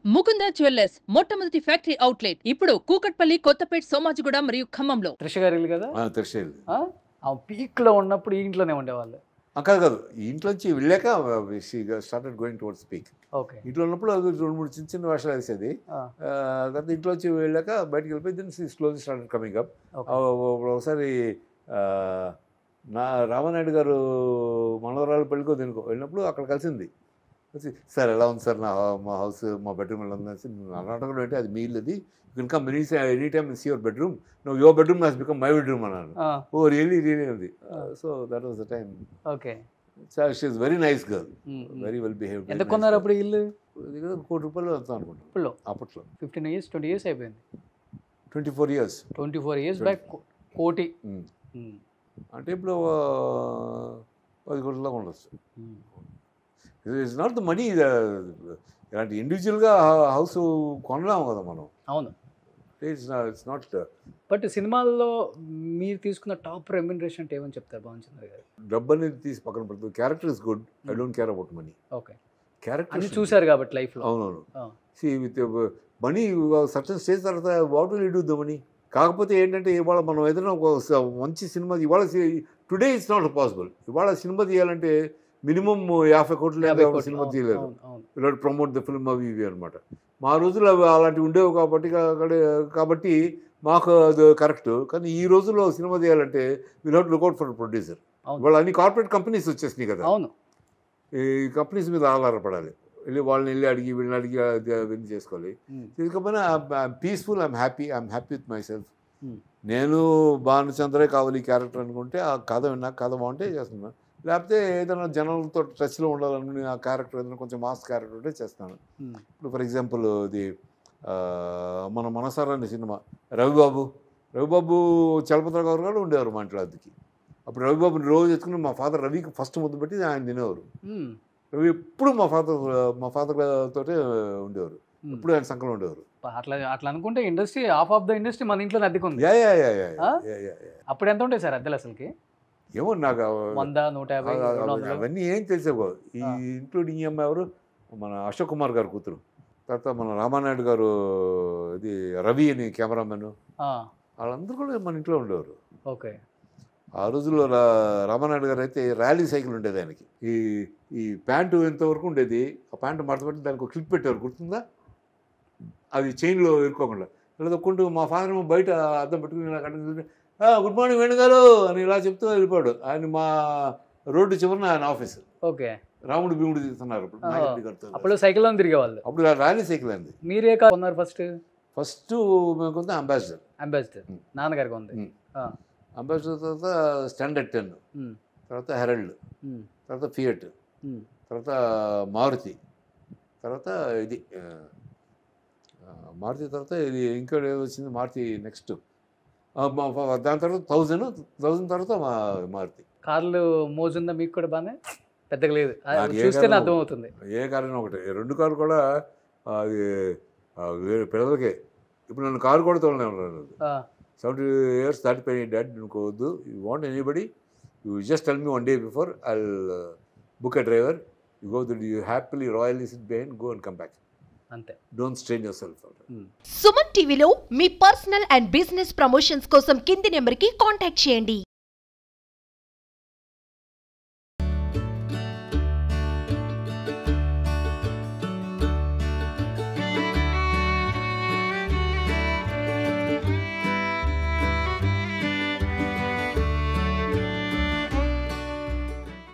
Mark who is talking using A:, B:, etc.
A: Mukunda jewellers మొట్టమొదటి factory outlet ఇప్పుడు కూకట్పల్లి, కొత్తపేట్, సోమాజిగూడ మరియు ఖమ్మంలో.
B: త్రిష గారు ఇల్లు కదా
C: త్రిశైల్
B: ఆ పీక్లో ఉన్నప్పుడు ఈ ఇంట్లోనే ఉండేవాళ్ళు.
C: కాదు కాదు, ఈ ఇంట్లోంచి వెళ్ళాక started going towards peak.
B: Okay.
C: ఇంట్లో ఉన్నప్పుడు అది 2-3 చిన్న చిన్న వేషాలు వేసేది. తర్వాత ఇంట్లోంచి వెళ్ళాక బయటకు వెళ్ళిపోయి then slowly started coming up. ఒకసారి నా రామానాయుడు గారు మనవరాలు పెళ్ళికో దేనికో వెళ్ళినప్పుడు అక్కడ కలిసింది. వచ్చి సార్ ఎలా ఉంది సార్ మా హౌస్, మా బెడ్రూమ్ ఎలా ఉంది అన్నట్టు అంటే అది మీ ఇల్లు, అది you can come any time see your bedroom, no your bedroom has become my bedroom అన్నాను. ఓ రియలీ ఉంది. So that was the time.
B: Okay.
C: She is very nice girl, very well behaved.
B: ఎంత కొన్నారు అప్పుడు ఇల్లు?
C: ₹1 కోటి అంతా అనుకుంటాను అప్పట్లో.
B: 15 years 20 years అయిపోయింది.
C: 24 years
B: 24 years బ్యాక్ కోటి.
C: అంటే ఇప్పుడు 10 కోట్ల ఉండొచ్చు. It's not the money. ఇలాంటి ఇండివిజువల్గా హౌస్ కొనలేము కదా మనం.
B: అవును.
C: It's not.
B: బట్ సినిమాల్లో మీరు తీసుకున్న టాప్ రెమ్యునరేషన్ అంటే ఏమని చెప్తారు భానుచంద్ర గారు?
C: డబ్బు అనేది తీసి పక్కన పెడుతుంది. Character is good, I don't care about money.
B: Okay.
C: Character
B: అన్ని చూశారు కాబట్టి లైఫ్లో.
C: అవునవును. సి విత్ మనీ సక్సెస్ చేసిన తర్వాత what will you do the money? కాకపోతే ఏంటంటే ఇవాళ మనం ఏదైనా ఒక మంచి సినిమా ఇవాళ టుడే ఇట్స్ నాట్ పాసిబుల్. ఇవాళ సినిమా తీయాలంటే మినిమం 50 కోట్లు సినిమా తీయలేదు. ఇలా ప్రమోట్ ద ఫిల్మ్ అవి ఇవి అనమాట. మా రోజుల్లో అవి అలాంటివి ఉండేవి కాబట్టి మాకు అది కరెక్ట్. కానీ ఈ రోజుల్లో సినిమా తీయాలంటే will have to look out for producer. ఇవాళ అన్ని కార్పొరేట్ కంపెనీస్ వచ్చేసినాయి కదా.
B: అవును.
C: ఈ కంపెనీస్ మీద ఆధారపడాలి. వాళ్ళని అడిగి వీళ్ళని అడిగి విన్ చేసుకోవాలి. ఎందుకమైనా I am peaceful, I am happy with myself. నేను భానుచంద్రే కావాలి ఈ క్యారెక్టర్ అనుకుంటే ఆ కథ విన్నా, కథ బాగుంటే చేస్తున్నాను. లేకపోతే ఏదైనా జనాలతో టచ్లో ఉండాలనుకుని ఆ క్యారెక్టర్ ఏదైనా కొంచెం మాస్ క్యారెక్టర్ ఉంటే చేస్తాను. ఇప్పుడు ఫర్ ఎగ్జాంపుల్ ఇది మన మనసారా అనే సినిమా, రవిబాబు చలపతిరావు గారు కూడా ఉండేవారు మా ఇంట్లో అద్దెకి. అప్పుడు రవిబాబుని రోజు ఎత్తుకుని మా ఫాదర్ రవికి ఫస్ట్ ముద్దు పెట్టి ఆయన తినేవారు. రవి ఎప్పుడు మా ఫాదర్ తోటే ఉండేవారు, ఎప్పుడు ఆయన సంకలం ఉండేవారు.
B: అట్లా అనుకుంటే ఇండస్ట్రీ ఆఫ్ ద ఇండస్ట్రీ మన ఇంట్లో అద్దెకుంది. అప్పుడు ఎంత ఉంటాయి సార్ అద్దెలు అసలుకి?
C: ఏమో నాకు
B: 100, 150
C: అవన్నీ ఏం తెలిసేవో. ఈ ఇంక్లూడింగ్ ఈఎంఐ ఎవరు, మన అశోక్ కుమార్ గారు కూతురు, తర్వాత మన రామానాయుడు గారు, రవి అని కెమెరామెన్, వాళ్ళందరూ కూడా మన ఇంట్లో ఉండేవారు.
B: ఓకే.
C: ఆ రోజుల్లో రామానాయుడు గారు అయితే ర్యాలీ సైకిల్ ఉండేది ఆయనకి. ఈ ప్యాంటు ఎంతవరకు ఉండేది, ఆ ప్యాంటు మడత పెట్టి దానికి ఒక క్లిప్ పెట్టేవారు, గుర్తుందా? అది చైన్లో ఇరుక్కోకుండా ఇలా తొక్కుంటూ మా ఫాదర్ బయట అద్దం పెట్టుకుని గుడ్ మార్నింగ్ వేణుగారు అని ఇలా చెప్తూ వెళ్ళిపోయాడు. ఆయన మా రోడ్డు చివరిన ఆయన ఆఫీస్.
B: ఓకే.
C: రాముడు భీముడు తీస్తున్నారు
B: అప్పుడు సైకిల్లో తిరిగేవాళ్ళు.
C: అప్పుడు ర్యాలీ సైకిల్ అండి.
B: మీరే కొన్నారు ఫస్ట్?
C: మేము కొంత అంబాసిడర్
B: నాన్నగారికి ఉంది.
C: అంబాసిడర్ తర్వాత స్టాండర్డ్ 10, తర్వాత హెరల్డ్, తర్వాత ఫియట్, తర్వాత మారుతి, తర్వాత ఇది మారుతి, తర్వాత ఇది ఇంకోటి ఏదో వచ్చింది మారుతి నెక్స్ట్. దాని తర్వాత 1000 తర్వాత మారుతి.
B: కార్లు మోజుందా మీకు కూడా? బాగానే పెద్దగా లేదు, చూస్తేనే అర్థమవుతుంది.
C: ఏ కారు ఒకటి, 2 కార్లు కూడా అది పిల్లలకే. ఇప్పుడు నన్ను కారు కూడా తోలనేమన్నాను. 70 years దాటిపోయి డాడీ అనుకోవద్దు, you want anybody, you just tell me 1 day before, I'll book a driver, you go you happily royally sit behind, go and come back.
B: అంతే.
C: Don't strain yourself.
D: Suman టీవీలో మీ personal and business promotions కోసం కింది నెంబర్కి contact చేయండి.